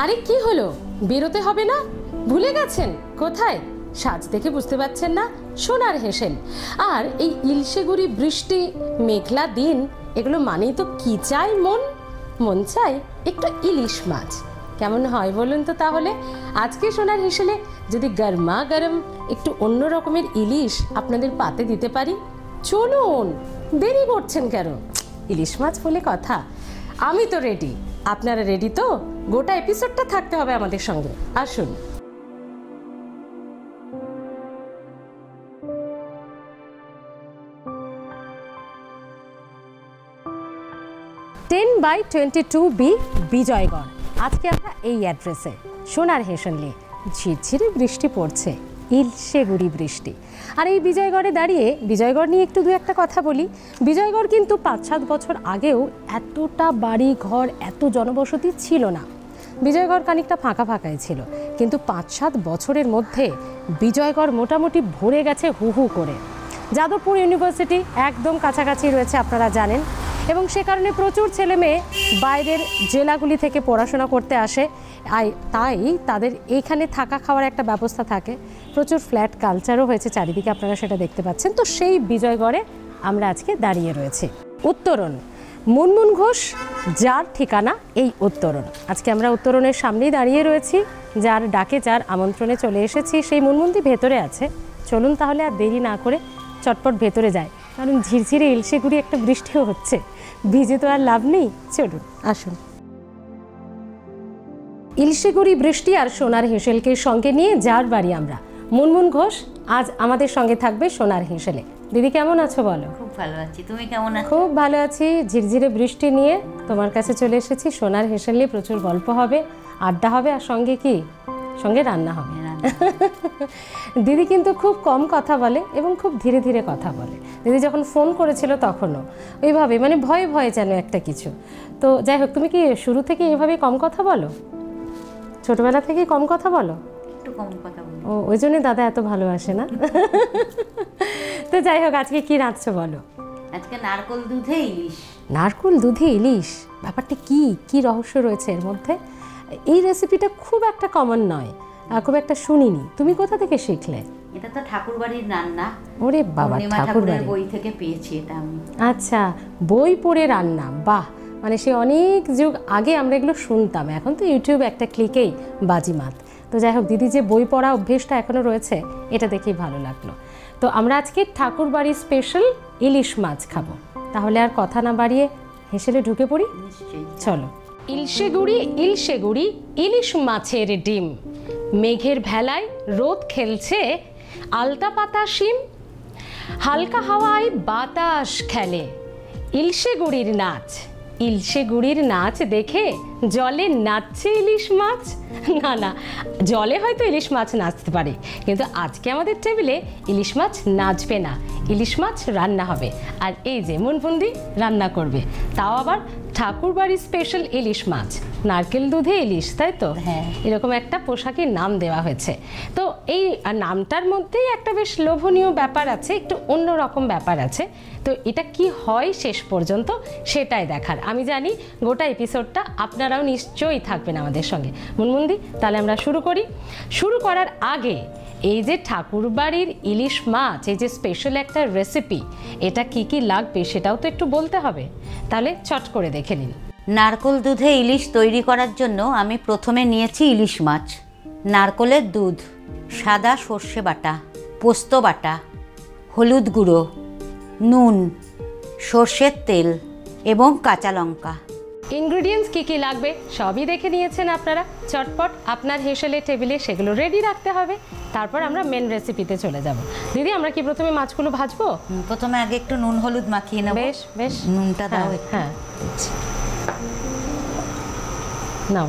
আরে কি হলো, বেরোতে হবে না? ভুলে গেছেন কোথায়? সাজ দেখে বুঝতে পারছেন না? সোনার হেসেল। আর এই ইলশেগুড়ি বৃষ্টি, মেঘলা দিন, এগুলো মানেই তো কি চাই মন? মন চাই একটু ইলিশ মাছ। কেমন হয় বলুন তো তাহলে? আজকে সোনার হেসেলে যদি গরমা গরম একটু অন্য রকমের ইলিশ আপনাদের পাতে দিতে পারি, চলুন, দেরি করছেন কেন? ইলিশ মাছ বলে কথা, আমি তো রেডি। আপনারা রেডি তো? গোটা এপিসোডটা থাকতে হবে আমাদের সঙ্গে, আসুন। 10/22B বিজয়গড়। আজকে আমরা এই অ্যাড্রেসে সোনার হেসেলে ঝিরঝিরে বৃষ্টি পড়ছে, ইলশেগুড়ি বৃষ্টি। আর এই বিজয়গড়ে দাঁড়িয়ে বিজয়গড় নিয়ে একটু দু একটা কথা বলি। বিজয়গড় কিন্তু 5-7 বছর আগেও এতটা বাড়ি ঘর, এত জনবসতি ছিল না। বিজয়গড় খানিকটা ফাঁকা ফাঁকাই ছিল, কিন্তু 5-7 বছরের মধ্যে বিজয়গড় মোটামুটি ভরে গেছে হু হু করে। যাদবপুর ইউনিভার্সিটি একদম কাছাকাছি রয়েছে, আপনারা জানেন, এবং সে কারণে প্রচুর ছেলে মেয়ে বাইরের জেলাগুলি থেকে পড়াশোনা করতে আসে। তাই তাদের এইখানে থাকা খাওয়ার একটা ব্যবস্থা থাকে। প্রচুর ফ্ল্যাট কালচারও হয়েছে চারিদিকে, আপনারা সেটা দেখতে পাচ্ছেন। তো সেই বিজয়গড়ে আমরা আজকে দাঁড়িয়ে রয়েছি। উত্তরণ, মুনমুন ঘোষ যার ঠিকানা এই উত্তরণ। আজকে আমরা উত্তরণের সামনেই দাঁড়িয়ে রয়েছি, যার ডাকে, যার আমন্ত্রণে চলে এসেছি। সেই মুনমুনদি ভেতরে আছে। চলুন তাহলে আর দেরি না করে চটপট ভেতরে যায়, কারণ ঝিরঝিরে ইলশেগুড়ি একটা বৃষ্টিও হচ্ছে, ভিজে তো আর লাভ নেই। চলুন, আসুন। ইলশেগুড়ি বৃষ্টি আর সোনার হেসেলকে সঙ্গে নিয়ে যার বাড়ি আমরা, মুনমুন ঘোষ আজ আমাদের সঙ্গে থাকবে সোনার হেসেলে। দিদি কেমন আছো বলো? খুব ভালো আছি, তুমি কেমন আছো? খুব ভালো আছি। ঝিরঝিরে বৃষ্টি নিয়ে তোমার কাছে চলে এসেছি। সোনার হেসেলে প্রচুর গল্প হবে, আড্ডা হবে, আর সঙ্গে কি? সঙ্গে রান্না হবে। দিদি কিন্তু খুব কম কথা বলে এবং খুব ধীরে ধীরে কথা বলে। দিদি যখন ফোন করেছিল তখনও ওইভাবে, মানে ভয়ে ভয়ে যেন একটা কিছু। তো যাই হোক, তুমি কি শুরু থেকে এইভাবে কম কথা বলো? ছোটবেলা থেকে কম কথা বলো? একটু কম কথা বলি। ও, ওই জন্যই দাদা এত ভালোবাসে না? তো যাই হোক, আজকে কি রাঁধছো বলো? আজকে নারকোল দুধে ইলিশ। নারকোল দুধে ইলিশ, ব্যাপারটা কি কি রহস্য রয়েছে এর মধ্যে? এই রেসিপিটা খুব একটা কমন নয়, খুব একটা শুনিনি। তুমি কোথা থেকে শিখলে? এটা তো ঠাকুরবাড়ির রান্না। ওরে বাবা, ঠাকুরবাড়ির বই থেকে পেয়েছি এটা আমি। আচ্ছা, বই পড়ে রান্না, বাহ। মানে সে অনেক যুগ আগে আমরা এগুলো শুনতাম, এখন তো ইউটিউব একটা ক্লিকেই বাজিমাত। তো যাই হোক, দিদি যে বই পড়া অভ্যেসটা এখনও রয়েছে, এটা দেখেই ভালো লাগলো। তো আমরা আজকে ঠাকুরবাড়ির স্পেশাল ইলিশ মাছ খাবো। তাহলে আর কথা না বাড়িয়ে হেসেলে ঢুকে পড়ি। চলো। ইলশেগুড়ি ইলশেগুড়ি ইলিশ মাছের ডিম, মেঘের ভেলায় রোদ খেলছে আলতা পাতা শিম, হালকা হাওয়ায় বাতাস খেলে ইলশেগুড়ির নাচ। ইলশেগুড়ির নাচ দেখে জলে নাচছে ইলিশ মাছ। না না, জলে হয়তো ইলিশ মাছ নাচতে পারে, কিন্তু আজকে আমাদের টেবিলে ইলিশ মাছ নাচবে না, ইলিশ মাছ রান্না হবে। আর এই যে মুনমুনদি রান্না করবে, তাও আবার ঠাকুরবাড়ির স্পেশাল ইলিশ মাছ, নারকেল দুধে ইলিশ, তাই তো? হ্যাঁ, এরকম একটা পোশাকের নাম দেওয়া হয়েছে। তো এই নামটার মধ্যেই একটা বেশ লোভনীয় ব্যাপার আছে, একটু অন্যরকম ব্যাপার আছে। তো এটা কি হয় শেষ পর্যন্ত সেটাই দেখার। আমি জানি গোটা এপিসোডটা আপনারাও নিশ্চয়ই থাকবেন আমাদের সঙ্গে। মুনমুনদি, তাহলে আমরা শুরু করি। শুরু করার আগে এই যে ঠাকুরবাড়ির ইলিশ মাছ, এই যে স্পেশাল একটা রেসিপি, এটা কি কি লাগবে সেটাও তো একটু বলতে হবে। তাহলে চট করে দেখে নিন। নারকোল দুধে ইলিশ তৈরি করার জন্য আমি প্রথমে নিয়েছি ইলিশ মাছ, নারকোলের দুধ, সাদা সর্ষে বাটা, পোস্ত বাটা, হলুদ গুঁড়ো, নুন, সর্ষের তেল এবং কাঁচা লঙ্কা। ইনগ্রিডিয়েন্টস কী কী লাগবে সবই দেখে নিয়েছেন আপনারা। চটপট আপনার হেসেলের টেবিলে সেগুলো রেডি রাখতে হবে, তারপর আমরা মেন রেসিপিতে চলে যাব। দিদি, আমরা কি প্রথমে মাছগুলো ভাজবো? প্রথমে আগে একটু নুন হলুদ মাখিয়ে নেব। বেশ বেশ, নুনটা দাও। হ্যাঁ, নাও।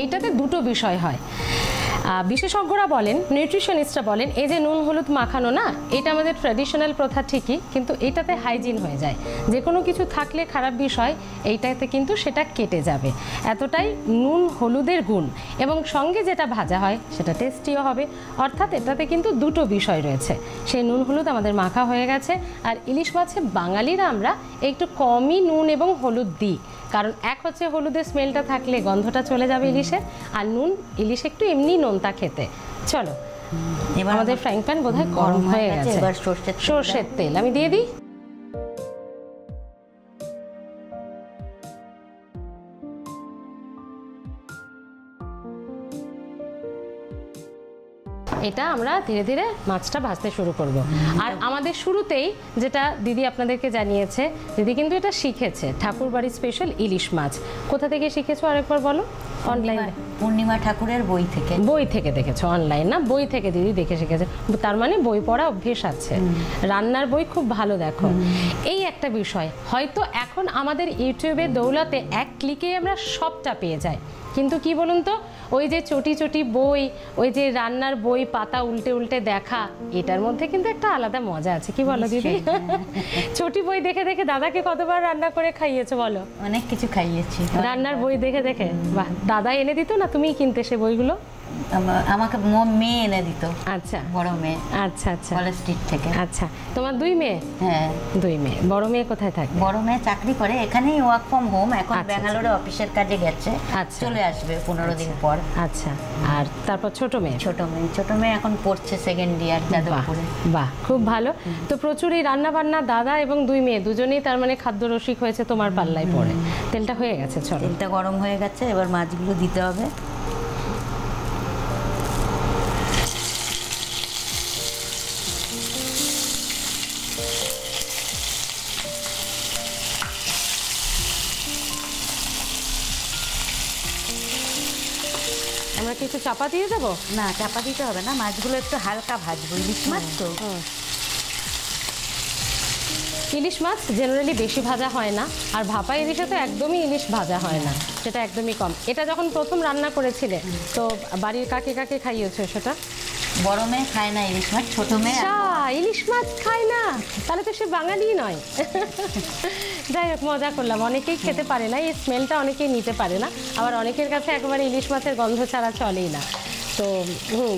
এইটাতে দুটো বিষয় হয়। বিশেষজ্ঞরা বলেন, নিউট্রিশনিস্টরা বলেন, এই যে নুন হলুদ মাখানো না, এটা আমাদের ট্র্যাডিশনাল প্রথা ঠিকই, কিন্তু এটাতে হাইজিন হয়ে যায়। যে কোনো কিছু থাকলে খারাপ বিষয়, এইটাতে কিন্তু সেটা কেটে যাবে। এতটাই নুন হলুদের গুণ, এবং সঙ্গে যেটা ভাজা হয় সেটা টেস্টিও হবে। অর্থাৎ এটাতে কিন্তু দুটো বিষয় রয়েছে। সেই নুন হলুদ আমাদের মাখা হয়ে গেছে। আর ইলিশ মাছে বাঙালিরা আমরা একটু কমই নুন এবং হলুদ দিই, কারণ এক হচ্ছে হলুদের স্মেলটা থাকলে গন্ধটা চলে যাবে ইলিশের, আর নুন, ইলিশ একটু এমনি নোনতা খেতে। চলো, এবার আমাদের ফ্রাইং প্যান বোধহয় গরম হয়ে গেছে। এবার সর্ষের তেল আমি দিয়ে দিই। এটা আমরা ধীরে ধীরে মাছটা ভাজতে শুরু করব। আর আমাদের শুরুতেই যেটা দিদি আপনাদেরকে জানিয়েছে, দিদি কিন্তু এটা শিখেছে, ঠাকুরবাড়ির স্পেশাল ইলিশ মাছ। কোথা থেকে শিখেছো আরেকবার বলো? অনলাইনে, পূর্ণিমা ঠাকুরের বই থেকে। বই থেকে দেখেছো? অনলাইন না, বই থেকে দিদি দেখে শিখেছে। তার মানে বই পড়া অভ্যেস আছে, রান্নার বই খুব ভালো দেখো। এই একটা বিষয়, হয়তো এখন আমাদের ইউটিউবের দৌলতে এক ক্লিকেই আমরা সবটা পেয়ে যাই, কিন্তু কি বলুন তো, ওই যে চটি চটি বই, ওই যে রান্নার বই পাতা উল্টে উল্টে দেখা, এটার মধ্যে কিন্তু একটা আলাদা মজা আছে, কি বলো দিদি? চটি বই দেখে দেখে দাদাকে কতবার রান্না করে খাইয়েছো বলো? অনেক কিছু খাইয়েছি রান্নার বই দেখে দেখে। বাহ, দাদা এনে দিত না, তুমিই কিনতে সে বইগুলো? আমাকে মেয়ে এনে দিত। আচ্ছা, বড় মেয়ে। আচ্ছা আচ্ছা, কলেজ স্ট্রিট থেকে। আচ্ছা, তোমার দুই মেয়ে? হ্যাঁ, দুই মেয়ে। বড় মেয়ে কোথায় থাকে? বড় মেয়ে চাকরি করে, এখানেই ওয়ার্ক ফ্রম হোম, এখন আচ্ছা, ব্যাঙ্গালোরে অফিসের কাজে গেছে। আচ্ছা, চলে আসবে 15 দিন পর। আচ্ছা, আর তারপর ছোট মেয়ে? ছোট মেয়ে এখন পড়ছে সেকেন্ড ইয়ার যাদবপুরে। বাহ, খুব ভালো। তো প্রচুর এই রান্না বান্না, দাদা এবং দুই মেয়ে দুজনেই তার মানে খাদ্য রসিক হয়েছে তোমার পাল্লায় পড়ে। তেলটা হয়ে গেছে, চলো। তেলটা গরম হয়ে গেছে, এবার মাছগুলো দিতে হবে। আমরা কিছু চাপা দিয়ে দেবো? না, চাপা দিতে হবে না, মাছগুলো একটু হালকা ভাজবো, ইলিশ মাছ তো। ইলিশ মাছ জেনারেলি বেশি ভাজা হয় না, আর ভাপা ইলিশে তো একদমই ইলিশ ভাজা হয় না, সেটা একদমই কম। এটা যখন প্রথম রান্না করেছিলে তো বাড়ির কাকে কাকে খাইয়েছো সেটা? বড় মেয়ে খায় না ইলিশ মাছ, ছোট মেয়ে। ইলিশ মাছ খায় না, তাহলে তো সে বাঙালি নয়। যাই হোক, মজা করলাম। অনেকেই খেতে পারে না, এই স্মেলটা অনেকেই নিতে পারে না, আবার অনেকের কাছে একেবারে ইলিশ মাছের গন্ধ ছাড়া চলেই না। তো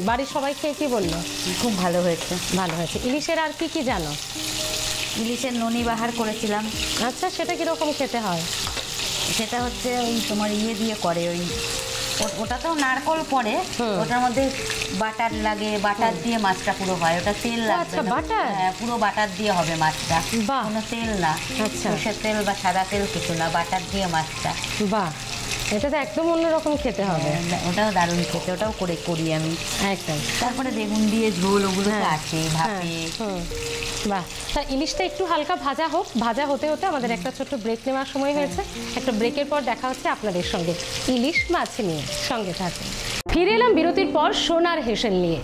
বাড়ির সবাই খেয়ে কি বললো? খুব ভালো হয়েছে। ভালো হয়েছে। ইলিশের আর কি কি জানো? ইলিশের ননি বাহার করেছিলাম। আচ্ছা, সেটা কীরকম খেতে হয়? সেটা হচ্ছে ওই তোমার ইয়ে দিয়ে করে, ওই ওটাতেও নারকল পড়ে, ওটার মধ্যে বাটার লাগে, বাটার দিয়ে মাছটা পুরো হয়, ওটা তেল লাগবে না। বাটার? হ্যাঁ, পুরো বাটার দিয়ে হবে মাছটা, বাহ, কোনো তেল না। আচ্ছা, সরষের তেল বা সাদা তেল কিছু না, বাটার দিয়ে মাছটা। বাহ, এটা তো একদম অন্যরকম খেতে হবে। ওটাও দারুণ খেতে, ওটাও করি আমি একদম। তারপরে বেগুন দিয়ে ঝোল, ওগুলো তো আছে ভাপে। বাহ, তা ইলিশটা একটু হালকা ভাজা হোক, ভাজা হতে হতে আমাদের একটা ছোট্ট ব্রেক নেওয়ার সময় হয়েছে। একটা ব্রেকের পর দেখা হচ্ছে আপনাদের সঙ্গে ইলিশ মাছ নিয়ে, সঙ্গে থাকুন। ফিরে এলাম বিরতির পর সোনার হেসেল নিয়ে।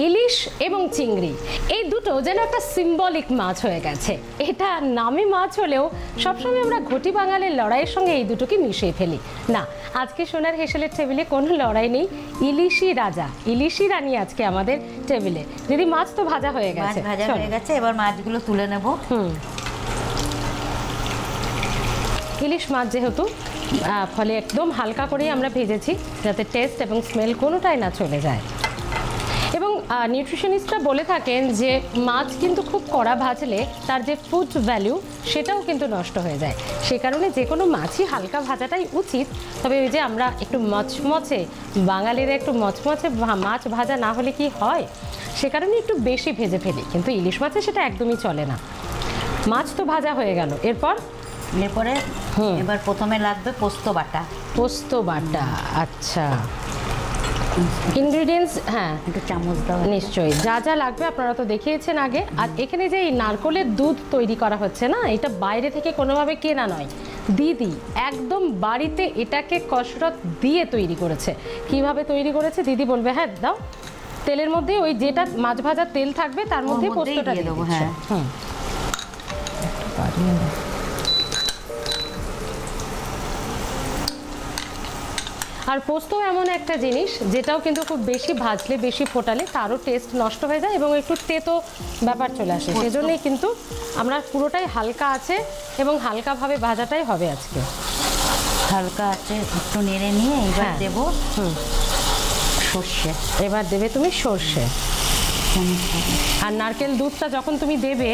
ইলিশ এবং চিংড়ি, এই দুটো যেন একটা সিম্বলিক মাছ হয়ে গেছে। এটা নামে মাছ হলেও সবসময় আমরা ঘটি বাঙালির লড়াইয়ের সঙ্গে এই দুটোকে মিশিয়ে ফেলি। না, আজকে সোনার হেসেলের টেবিলে কোনো লড়াই নেই, ইলিশই রাজা, ইলিশই রানী আজকে আমাদের টেবিলে। দিদি, মাছ তো ভাজা হয়ে গেছে, ভাজা হয়ে গেছে, এবার মাছগুলো তুলে নেব। ইলিশ মাছ যেহেতু, ফলে একদম হালকা করেই আমরা ভেজেছি, যাতে টেস্ট এবং স্মেল কোনোটাই না চলে যায়। এবং নিউট্রিশনিস্টরা বলে থাকেন যে মাছ কিন্তু খুব কড়া ভাজলে তার যে ফুড ভ্যালু সেটাও কিন্তু নষ্ট হয়ে যায়। সে কারণে যে কোনো মাছই হালকা ভাজাটাই উচিত। তবে ওই যে আমরা একটু মচমচে, বাঙালিরা একটু মচমচে মাছ ভাজা না হলে কি হয়, সে কারণে একটু বেশি ভেজে ফেলি, কিন্তু ইলিশ মাছে সেটা একদমই চলে না। মাছ তো ভাজা হয়ে গেল, এরপরে এবার প্রথমে লাগবে পোস্ত বাটা। পোস্ত বাটা, আচ্ছা। ইনগ্রিডিয়েন্টস, হ্যাঁ, একটু চামচ দাও। নিশ্চয়ই, যা যা লাগবে আপনারা তো দেখিয়েছেন আগে। আর এখানে যে এই নারকলের দুধ তৈরি করা হচ্ছে না, এটা বাইরে থেকে কোনোভাবে কেনা নয়, দিদি একদম বাড়িতে এটাকে কসরত দিয়ে তৈরি করেছে। কিভাবে তৈরি করেছে দিদি বলবে? হ্যাঁ, দাও। তেলের মধ্যে ওই যেটা মাছ ভাজার তেল থাকবে তার মধ্যে পোস্তটা দিয়ে দেবো। হ্যাঁ, আর পোস্ত এমন একটা জিনিস যেটাও কিন্তু খুব বেশি ভাজলে বেশি ফোটালে তারও টেস্ট নষ্ট হয়ে যায় এবং একটু তেতো ব্যাপার চলে আসে, সেজন্যই কিন্তু আমরা পুরোটাই হালকা আছে এবং হালকাভাবে ভাজাটাই হবে আজকে। হালকা আছে একটু নেড়ে নিয়ে এবার দেবো সর্ষে। এবার দেবে তুমি সর্ষে। আর নারকেল দুধটা যখন তুমি দেবে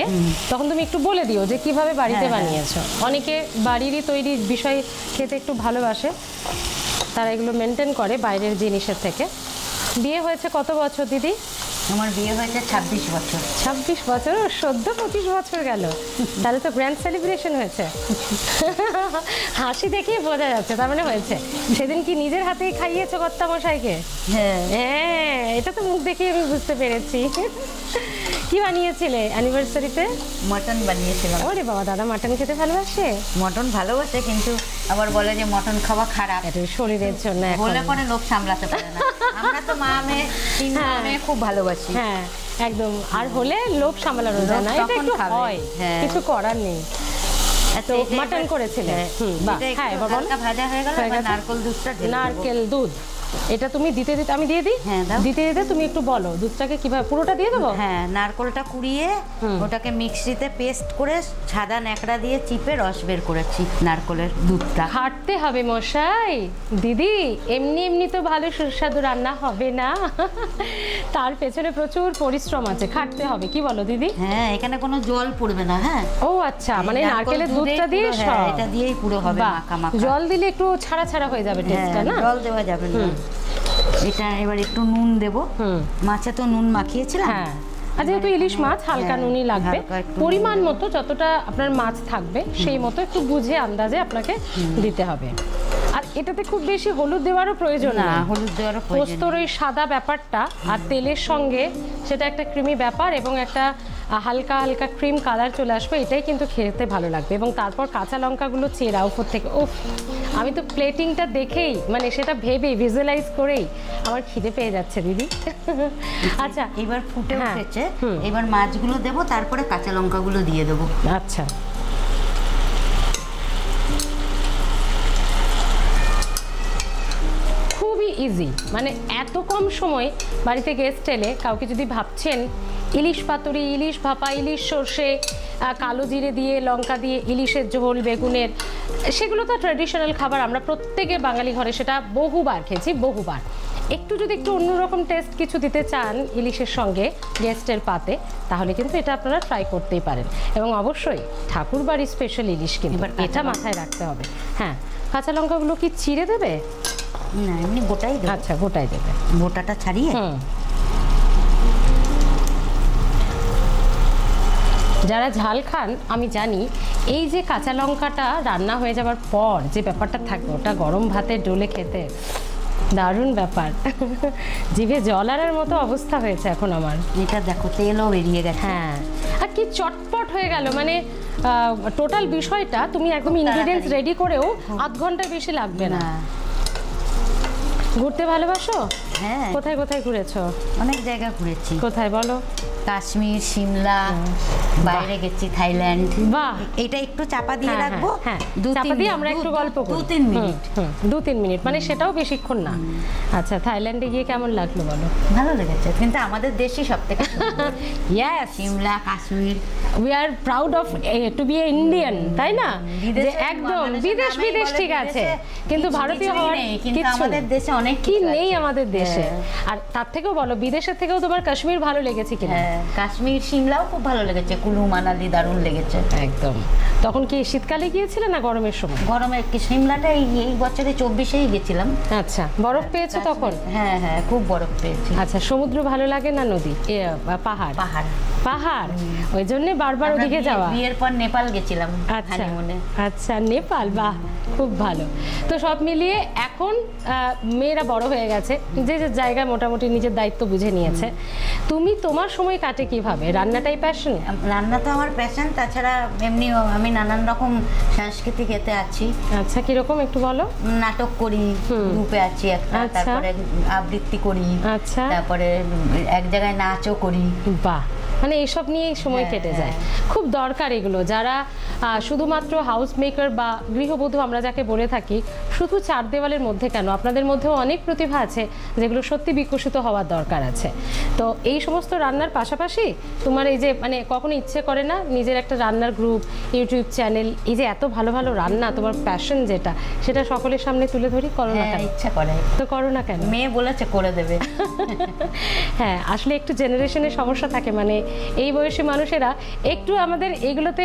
তখন তুমি একটু বলে দিও যে কিভাবে বাড়িতে বানিয়েছো। অনেকে বাড়িরই তৈরি বিষয় খেতে একটু ভালোবাসে, তারা এগুলো মেনটেন করে বাইরের জিনিসের থেকে। বিয়ে হয়েছে কত বছর দিদি? আমার বিয়ে হয়েছে 26 বছর। 26 বছর, সদ্য 25 বছর গেল, তাহলে তো গ্র্যান্ড সেলিব্রেশন হয়েছে। হাসি দেখেই বোঝা যাচ্ছে, তার মানে হয়েছে। সেদিন কি নিজের হাতেই খাইয়েছো কর্তামশাইকে? হ্যাঁ, এটা তো মুখ দেখে আমি বুঝতে পেরেছি। কি বানিয়েছিলে অ্যানিভার্সারিতে? মটন বানিয়েছিলাম। ওরে বাবা, দাদা মাটন খেতে ভালোবাসে? মটন ভালোবাসে, কিন্তু আবার বলে যে মটন খাওয়া খারাপ, এটা শরীরের জন্য। বলে পরে লোক সামলাতে পারে না। আমরা তো মা মেয়ে, তিন মেয়ে খুব ভালোবাসি। হ্যাঁ একদম, আর হলে লোক সামলানো যায় না, এটা একটু হয়, কিছু করার নেই। তো মাটন করেছিলে? হ্যাঁ, এবার বলো। ভাজা হয়ে গেল, এবার নারকেল দুধটা। নারকেল দুধ এটা তুমি দিতে দিতে, আমি দিয়ে দিই? হ্যাঁ, দিতে দিতে তুমি একটু বলো দুধটাকে কিভাবে, পুরোটা দিয়ে দেবো? হ্যাঁ, নারকেলটা কুড়িয়ে ওটাকে মিক্সিতে পেস্ট করে সাদা ন্যাকড়া দিয়ে চিপে রস বের করেছি নারকেলের দুধটা। খাটতে হবে মশাই। দিদি এমনি এমনি তো ভালো সুস্বাদু রান্না হবে না, তার পেছনে প্রচুর পরিশ্রম আছে, খাটতে হবে। কি বলো দিদি? হ্যাঁ, এখানে কোনো জল পড়বে না। হ্যাঁ, ও আচ্ছা, মানে নারকেলের দুধটা দিয়ে এটা দিয়েই পুরো হবে মাখা মাখা। জল দিলে একটু ছাড়া ছাড়া হয়ে যাবে টেস্টটা, না? জল দেওয়া যাবে না। এটা এবার একটু নুন দেবো, মাছে তো নুন মাখিয়েছিলাম। হ্যাঁ, আর যেহেতু ইলিশ মাছ হালকা নুনই লাগবে, পরিমাণ মতো যতটা আপনার মাছ থাকবে সেই মতো একটু বুঝে আন্দাজে আপনাকে দিতে হবে। আর এটাতে খুব বেশি হলুদ দেওয়ারও প্রয়োজন না, হলুদ দেওয়ারও পোস্তর ওই সাদা ব্যাপারটা আর তেলের সঙ্গে সেটা একটা ক্রিমি ব্যাপার এবং একটা হালকা হালকা ক্রিম কালার চলে আসবে, এটাই কিন্তু খেতে ভালো লাগবে। এবং তারপর কাঁচা লঙ্কাগুলো চেরা উপর থেকে, ওফ, আমি তো প্লেটিংটা দেখেই, মানে সেটা ভেবেই ভিজুয়ালাইজ করেই আমার খিদে পেয়ে যাচ্ছে দিদি। আচ্ছা, এবার ফুটে উঠেছে, এবার মাছগুলো দেবো, তারপরে কাঁচা লঙ্কাগুলো দিয়ে দেবো। আচ্ছা, খুবই ইজি, মানে এত কম সময় বাড়িতে গেস্ট এলে কাউকে যদি ভাবছেন ইলিশ পাতুরি, ইলিশ ভাপা, ইলিশ সর্ষে, কালো জিরে দিয়ে, লঙ্কা দিয়ে ইলিশের ঝোল, বেগুনের, সেগুলো তো ট্র্যাডিশনাল খাবার, আমরা প্রত্যেকে বাঙালি ঘরে সেটা বহুবার খেয়েছি, বহুবার। একটু যদি একটু অন্যরকম টেস্ট কিছু দিতে চান ইলিশের সঙ্গে গেস্টের পাতে, তাহলে কিন্তু এটা আপনারা ট্রাই করতেই পারেন। এবং অবশ্যই ঠাকুর বাড়ির স্পেশাল ইলিশ, কিন্তু এটা মাথায় রাখতে হবে। হ্যাঁ, কাঁচা লঙ্কাগুলো কি চিড়ে দেবে? না, এমনি গোটাই দেবে। আচ্ছা, গোটাই দেবে, গোটাটা ছাড়িয়ে। যারা ঝাল খান আমি জানি, এই যে কাঁচা লঙ্কাটা রান্না হয়ে যাওয়ার পর যে ব্যাপারটা থাকবে, ওটা গরম ভাতে ডোলে খেতে দারুণ ব্যাপার। জিভে জল আনার মতো অবস্থা হয়েছে এখন আমার। এটা দেখো, তেলও বেরিয়ে গেছে। হ্যাঁ, আর কি চটপট হয়ে গেল, মানে টোটাল বিষয়টা তুমি একদম ইনগ্রেডিয়েন্টস রেডি করেও আধ ঘন্টার বেশি লাগবে না। ঘুরতে ভালোবাসো? হ্যাঁ। কোথায় কোথায় ঘুরেছো? অনেক জায়গা ঘুরেছি। কোথায় বলো? কাশ্মীর, সিমলা, বাইরে গেছি থাইল্যান্ড। বাহ, এটা একটু চাপা দিয়ে রাখবো। হ্যাঁ, চাপা দিয়ে আমরা একটু গল্প করি 2-3 মিনিট। 2-3 মিনিট, মানে সেটাও বেশিক্ষণ না। আচ্ছা, থাইল্যান্ডে গিয়ে কেমন লাগলো বলো? ভালো লেগেছে, কিন্তু আমাদের দেশই সব থেকে। Yes, Shimla, Kashmir. We are proud of to be Indian, তাই না? যে একদম বিদেশ বিদেশ ঠিক আছে, কিন্তু ভারতীয় হওয়ার কিন্তু আমাদের দেশে অনেক কি নেই আমাদের দেশে। আর তার থেকেও বলো, বিদেশের থেকেও তোমার কাশ্মীর ভালো লেগেছে কিনা? কাশ্মীর, সিমলাও খুব ভালো লেগেছে, কুলু মানালি দারুণ লেগেছে একদম। তখন কি শীতকালে গিয়েছিলে না গরমের সময়? গরমে। সিমলাটা এই বছরে 24-এই গেছিলাম। আচ্ছা, বরফ পেয়েছো তখন? হ্যাঁ হ্যাঁ, খুব বরফ পেয়েছি। আচ্ছা, সমুদ্র ভালো লাগে না নদী? পাহাড়? পাহাড় পাহাড়, ওই জন্য বারবার ওদিকে যাওয়া। বিয়ের পর নেপাল গেছিলাম। আচ্ছা আচ্ছা, নেপাল, বাহ, খুব ভালো। তো সব মিলিয়ে এখন মেয়েরা বড় হয়ে গেছে, যে যে জায়গায় মোটামুটি নিজের দায়িত্ব বুঝে নিয়েছে। তুমি তোমার সময় কাটে কিভাবে? রান্নাটাই প্যাশন? রান্না তো আমার প্যাশন, তাছাড়া এমনি আমি নানান রকম সাংস্কৃতিক এতে আছি। আচ্ছা, কিরকম একটু বলো? নাটক করি, গ্রুপে আছি একটা, তারপরে আবৃত্তি করি, আচ্ছা, তারপরে এক জায়গায় নাচও করি। বাহ, মানে এইসব নিয়েই সময় কেটে যায়। খুব দরকার এগুলো, যারা শুধুমাত্র হাউস মেকার বা গৃহবধূ আমরা যাকে বলে থাকি, শুধু চার দেওয়ালের মধ্যে কেন, আপনাদের মধ্যেও অনেক প্রতিভা আছে যেগুলো সত্যি বিকশিত হওয়ার দরকার আছে। তো এই সমস্ত রান্নার পাশাপাশি তোমার এই যে মানে কখনো ইচ্ছে করে না নিজের একটা রান্নার গ্রুপ, ইউটিউব চ্যানেল, এই যে এত ভালো ভালো রান্না, তোমার প্যাশন যেটা, সেটা সকলের সামনে তুলে ধরি, করো না কেন? ইচ্ছা করে তো করো না কেন? মেয়ে বলেছে করে দেবে। হ্যাঁ, আসলে একটু জেনারেশনের সমস্যা থাকে, মানে এই বয়সী মানুষেরা একটু আমাদের এগুলোতে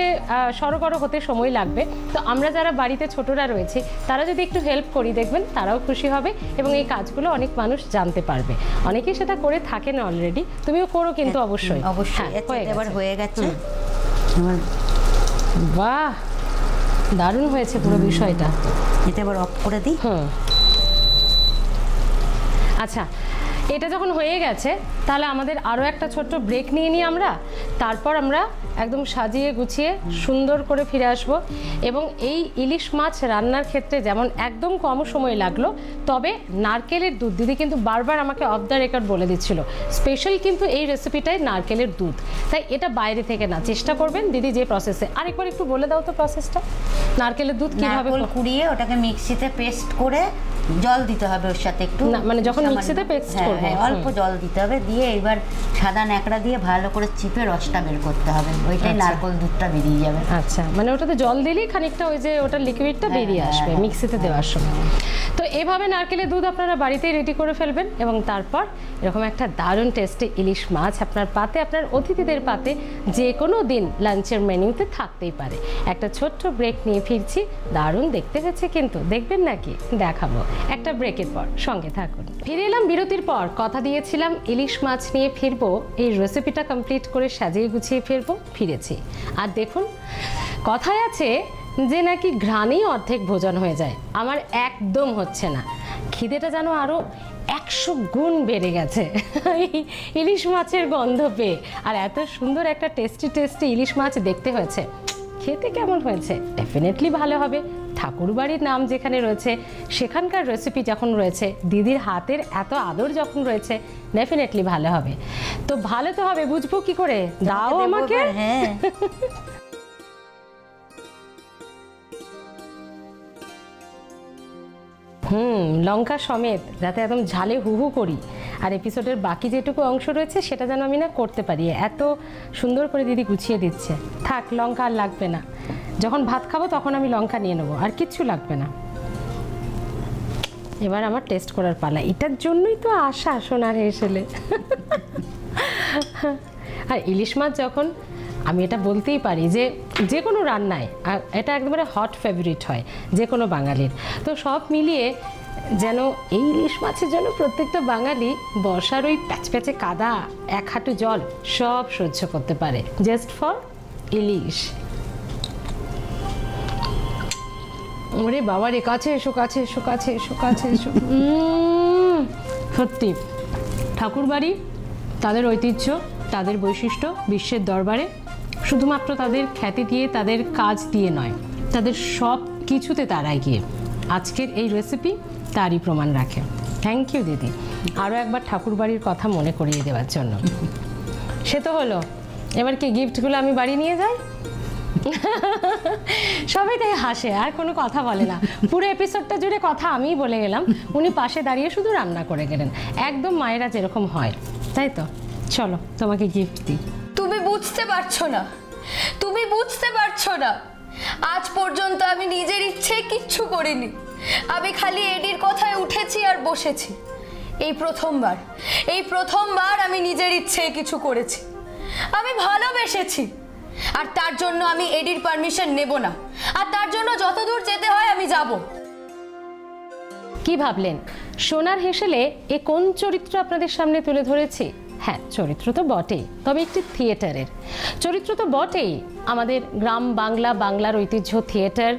সরগর হতে সময় লাগবে। তো আমরা যারা বাড়িতে ছোটরা রয়েছে তারা যদি একটু হেল্প করি, দেখবেন তারাও খুশি হবে এবং এই কাজগুলো অনেক মানুষ জানতে পারবে। অনেকেই সেটা করে থাকেন অলরেডি, তুমিও করো কিন্তু অবশ্যই। অবশ্যই এবার হয়ে গেছে। বাহ, দারুণ হয়েছে পুরো বিষয়টা। এটা এবার অফ করে দিই। আচ্ছা, এটা যখন হয়ে গেছে তাহলে আমাদের আরও একটা ছোট্ট ব্রেক নিয়ে নিই আমরা, তারপর আমরা একদম সাজিয়ে গুছিয়ে সুন্দর করে ফিরে আসব। এবং এই ইলিশ মাছ রান্নার ক্ষেত্রে যেমন একদম কম সময় লাগলো, তবে নারকেলের দুধ, দিদি কিন্তু বারবার আমাকে অফ দ্য রেকর্ড বলে দিচ্ছিল স্পেশাল কিন্তু এই রেসিপিটাই নারকেলের দুধ, তাই এটা বাইরে থেকে না, চেষ্টা করবেন দিদি যে প্রসেসে। আরেকবার একটু বলে দাও তো প্রসেসটা, নারকেলের দুধ কীভাবে? কুড়িয়ে ওটাকে মিক্সিতে পেস্ট করে জল দিতে হবে ওর সাথে একটু, না মানে যখন মিক্সিতে পেস্ট করব অল্প জল দিতে হবে, দিয়ে এবার সাদা ন্যাকড়া দিয়ে ভালো করে চিপে রসটা বের করতে হবে, ওইটাই নারকেল দুধটা বেরিয়ে যাবে। আচ্ছা, মানে ওটাতে জল দিলেই খানিকটা ওই যে ওটার লিকুইডটা বেরিয়ে আসবে মিক্সিতে দেওয়ার সময়। তো এইভাবে নারকেলের দুধ আপনারা বাড়িতেই রেডি করে ফেলবেন এবং তারপর এরকম একটা দারুণ টেস্টি ইলিশ মাছ আপনার পাতে, আপনার অতিথিদের পাতে যে কোনো দিন লাঞ্চের মেনুতে থাকতেই পারে। একটা ছোট্ট ব্রেক নিয়ে ফিরছি, দারুণ দেখতে হচ্ছে কিন্তু, দেখবেন নাকি? দেখাবো একটা ব্রেকের পর, সঙ্গে থাকুন। ফিরে এলাম বিরতির পর, কথা দিয়েছিলাম ইলিশ মাছ নিয়ে ফিরবো, এই রেসিপিটা কমপ্লিট করে সাজিয়ে গুছিয়ে ফিরবো, ফিরেছি। আর দেখুন, কথায় আছে যে নাকি ঘ্রাণেই অর্ধেক ভোজন হয়ে যায়, আমার একদম হচ্ছে না, খিদেটা যেন আরও 100 গুণ বেড়ে গেছে ইলিশ মাছের গন্ধ পেয়ে। আর এত সুন্দর একটা টেস্টি ইলিশ মাছ দেখতে হয়েছে, খেতে কেমন হয়েছে? ডেফিনেটলি ভালো হবে। ঠাকুরবাড়ির নাম যেখানে রয়েছে, সেখানকার রেসিপি যখন রয়েছে, দিদির হাতের এত আদর যখন রয়েছে, ডেফিনেটলি ভালো হবে। তো ভালো তো হবে, বুঝবো কি করে? দাও আমাকে। হ্যাঁ, লঙ্কা সমেত, যাতে একদম ঝালে হুহু করি, আর এপিসোডের বাকি যেটুকু অংশ রয়েছে সেটা যেন আমি না করতে পারি। এত সুন্দর করে দিদি গুছিয়ে দিচ্ছে। থাক, লঙ্কা আর লাগবে না, যখন ভাত খাবো তখন আমি লঙ্কা নিয়ে নেবো, আর কিচ্ছু লাগবে না। এবার আমার টেস্ট করার পালা, এটার জন্যই তো আশা সোনার হেসেলে। আর ইলিশ মাছ যখন, আমি এটা বলতেই পারি যে যে কোনো রান্নায় এটা একেবারে হট ফেভারিট হয় যে কোনো বাঙালির। তো সব মিলিয়ে যেন এই ইলিশ মাছের জন্য প্রত্যেকটা বাঙালি বর্ষার ওই প্যাচপ্যাচে কাদা, এক হাঁটু জল সব সহ্য করতে পারে, জাস্ট ফর ইলিশ। ওরে বাবা রে, কাছে এসো, কাছে এসো, কাছে এসো, কাছে এসো। সত্যি ঠাকুরবাড়ি, তাদের ঐতিহ্য, তাদের বৈশিষ্ট্য বিশ্বের দরবারে শুধুমাত্র তাদের খ্যাতি দিয়ে, তাদের কাজ দিয়ে নয়, তাদের সব কিছুতে তারা এগিয়ে। আজকের এই রেসিপি তারই প্রমাণ রাখে। থ্যাংক ইউ দিদি, আরও একবার ঠাকুরবাড়ির কথা মনে করিয়ে দেওয়ার জন্য। সে তো হলো, এবার কি গিফটগুলো আমি বাড়ি নিয়ে যাই? সবাই তাই হাসে, আর কোনো কথা বলে না। পুরো এপিসোডটা জুড়ে কথা আমিই বলে গেলাম, উনি পাশে দাঁড়িয়ে শুধু রান্না করে গেলেন, একদম মায়েরা যেরকম হয়, তাই তো? চলো তোমাকে গিফট দিই। তুমি বুঝতে পারছো না, তুমি বুঝতে পারছো না, আজ পর্যন্ত আমি নিজের ইচ্ছে কিচ্ছু করিনি, আমি খালি এডির কথায় উঠেছি আর বসেছি। এই প্রথমবার আমি নিজের ইচ্ছে কিছু করেছি, আমি ভালোবেসেছি, আর তার জন্য আমি এডির পারমিশন নেব না, আর তার জন্য যতদূর যেতে হয় আমি যাব। কি ভাবলেন সোনার হেসেলে এ কোন চরিত্র আপনাদের সামনে তুলে ধরেছি? হ্যাঁ, চরিত্র তো বটেই, তবে একটি থিয়েটারের চরিত্র তো বটেই। আমাদের গ্রাম বাংলা, বাংলার ঐতিহ্য থিয়েটার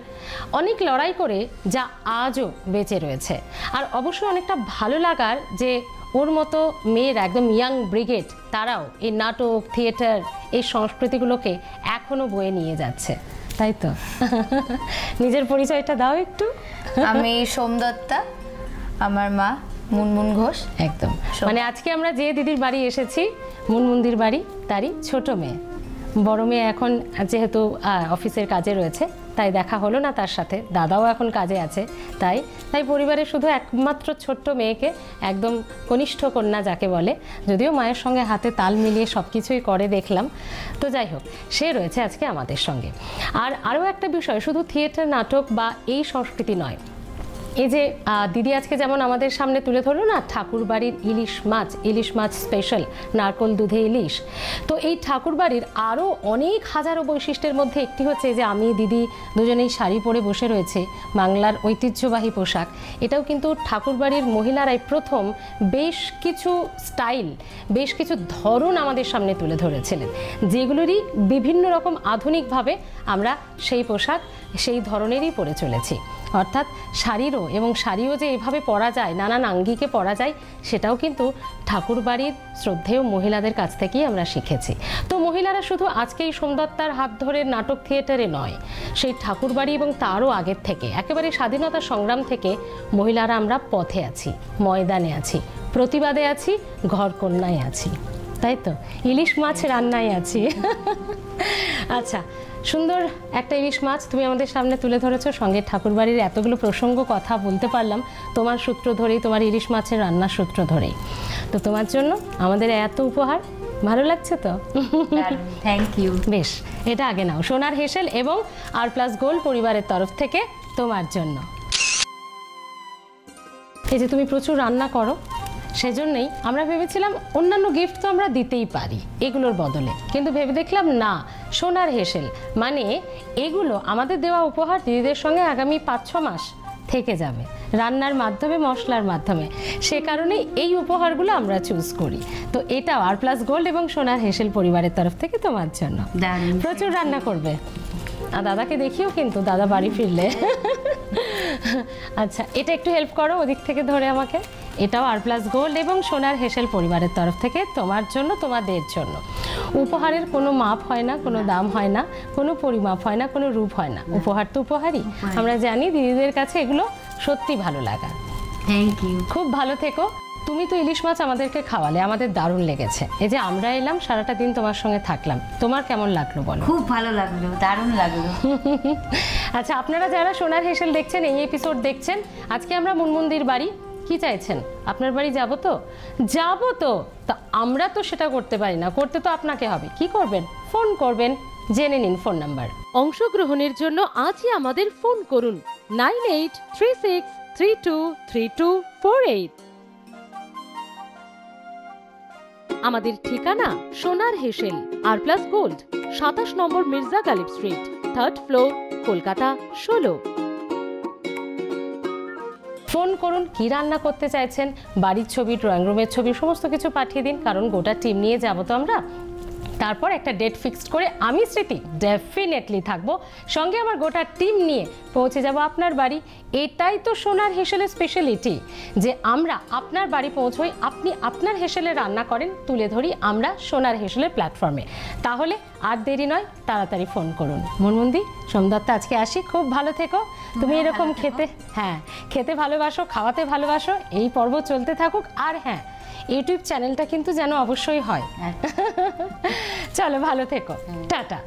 অনেক লড়াই করে যা আজও বেঁচে রয়েছে। আর অবশ্যই অনেকটা ভালো লাগার যে ওর মতো মেয়েরা, একদম ইয়াং ব্রিগেড, তারাও এই নাটক, থিয়েটার, এই সংস্কৃতিগুলোকে এখনো বয়ে নিয়ে যাচ্ছে, তাই তো? নিজের পরিচয়টা দাও একটু। আমি সোমদত্তা, আমার মা মুনমুন ঘোষ। একদম, মানে আজকে আমরা যে দিদির বাড়ি এসেছি, মুনমুন্দির বাড়ি তারই ছোট মেয়ে। বড় মেয়ে এখন যেহেতু অফিসের কাজে রয়েছে তাই দেখা হলো না তার সাথে, দাদাও এখন কাজে আছে, তাই পরিবারের শুধু একমাত্র ছোট্ট মেয়েকে, একদম কনিষ্ঠ কন্যা যাকে বলে, যদিও মায়ের সঙ্গে হাতে তাল মিলিয়ে সব কিছুই করে দেখলাম। তো যাই হোক, সে রয়েছে আজকে আমাদের সঙ্গে। আর আরও একটা বিষয়, শুধু থিয়েটার, নাটক বা এই সংস্কৃতি নয়, এই যে দিদি আজকে যেমন আমাদের সামনে তুলে ধরলো না ঠাকুরবাড়ির ইলিশ মাছ স্পেশাল নারকোল দুধে ইলিশ, তো এই ঠাকুরবাড়ির আরও অনেক হাজারো বৈশিষ্ট্যের মধ্যে একটি হচ্ছে যে আমি দিদি দুজনেই শাড়ি পরে বসে রয়েছে, বাংলার ঐতিহ্যবাহী পোশাক। এটাও কিন্তু ঠাকুরবাড়ির মহিলারাই প্রথম বেশ কিছু স্টাইল, বেশ কিছু ধরন আমাদের সামনে তুলে ধরেছিলেন, যেগুলোরই বিভিন্ন রকম আধুনিকভাবে আমরা সেই পোশাক সেই ধরনেরই পরে চলেছি। অর্থাৎ শাড়িরও, এবং শাড়িও যে এভাবে পরা যায়, নানান আঙ্গিকে পরা যায়, সেটাও কিন্তু ঠাকুরবাড়ির শ্রদ্ধেয় মহিলাদের কাছ থেকেই আমরা শিখেছি। তো মহিলারা শুধু আজকে এই সোমদত্তার হাত ধরে নাটক থিয়েটারে নয়, সেই ঠাকুরবাড়ি এবং তারও আগের থেকে, একেবারে স্বাধীনতা সংগ্রাম থেকে মহিলারা আমরা পথে আছি, ময়দানে আছি, প্রতিবাদে আছি, ঘরকন্যায় আছি, তাই তো ইলিশ মাছ রান্নায় আছি। আচ্ছা, সুন্দর একটা ইলিশ মাছ তুমি আমাদের সামনে তুলে ধরেছো, সঙ্গে ঠাকুরবাড়ির এতগুলো প্রসঙ্গ কথা বলতে পারলাম তোমার সূত্র ধরেই, তোমার ইলিশ মাছের রান্নার সূত্র ধরেই। তো তোমার জন্য আমাদের এত উপহার, ভালো লাগছে তো? Thank you. বেশ, এটা আগে নাও, সোনার হেসেল এবং আর+ গোল্ড পরিবারের তরফ থেকে তোমার জন্য। এই যে তুমি প্রচুর রান্না করো, সেজন্যই আমরা ভেবেছিলাম অন্যান্য গিফট তো আমরা দিতেই পারি এগুলোর বদলে, কিন্তু ভেবে দেখলাম না, সোনার হেসেল মানে এগুলো আমাদের দেওয়া উপহার দিদিদের সঙ্গে আগামী 5-6 মাস থেকে যাবে রান্নার মাধ্যমে, মশলার মাধ্যমে। সে কারণেই এই উপহারগুলো আমরা চুজ করি। তো এটাও আর+ গোল্ড এবং সোনার হেসেল পরিবারের তরফ থেকে তোমার জন্য। প্রচুর রান্না করবে, আর দাদাকে দেখিও কিন্তু, দাদা বাড়ি ফিরলে। আচ্ছা, এটা একটু হেল্প করো ওদিক থেকে ধরে আমাকে। এটাও আর+ গোল্ড এবং সোনার হেসেল পরিবারের তরফ থেকে তোমার জন্য, তোমাদের জন্য। উপহারের কোনো মাপ হয় না, কোনো দাম হয় না, কোনো পরিমাপ হয় না, কোনো রূপ হয় না, উপহার তো উপহারই। আমরা জানি দিদিদের কাছে এগুলো সত্যি ভালো লাগা। Thank you. খুব ভালো থেকো। তুমি তো ইলিশ মাছ আমাদেরকে খাওয়ালে, আমাদের দারুণ লেগেছে। এই যে আমরা এলাম, সারাটা দিন তোমার সঙ্গে থাকলাম, তোমার কেমন লাগলো বলো? খুব ভালো লাগলো, দারুণ লাগলো। আচ্ছা, আপনারা যারা সোনার হেসেল দেখছেন, এই এপিসোড দেখছেন, আজকে আমরা মুনমুন্দির বাড়ি, কি চাইছেন? আপনার বাড়ি যাবো তো? যাবো তো, তা আমরা তো সেটা করতে পারি না, করতে তো আপনাকে হবে। কি করবেন? ফোন করবেন, জেনে নিন ফোন নাম্বার। অংশগ্রহণের জন্য আজই আমাদের ফোন করুন 9836323248। আমাদের ঠিকানা সোনার হেসেল, আর+ গোল্ড, 27 নম্বর Mirza Ghalib street, 3rd floor, Kolkata 16। Phone করুন, কি রান্না করতে চাইছেন, বাড়ির ছবি, ড্রয়িং রুমের ছবি, সমস্ত কিছু পাঠিয়ে দিন, কারণ গোটা টিম নিয়ে যাবো তো আমরা। তারপর একটা ডেট ফিক্সড করে আমি স্মৃতি ডেফিনেটলি থাকবো, সঙ্গে আমার গোটা টিম নিয়ে পৌঁছে যাব আপনার বাড়ি। এটাই তো সোনার হেসেলের স্পেশালিটি, যে আমরা আপনার বাড়ি পৌঁছই, আপনি আপনার হেসেলে রান্না করেন, তুলে ধরি আমরা সোনার হেসেলের প্ল্যাটফর্মে। তাহলে আর দেরি নয়, তাড়াতাড়ি ফোন করুন। মুনমুন্দি, সোমদত্তা আজকে আসি, খুব ভালো থেকো। তুমি এরকম খেতে ভালোবাসো, খাওয়াতে ভালোবাসো, এই পর্ব চলতে থাকুক। আর হ্যাঁ, ইউটিউব চ্যানেলটা কিন্তু যেন অবশ্যই হয়। চলো, ভালো থেকো, টাটা।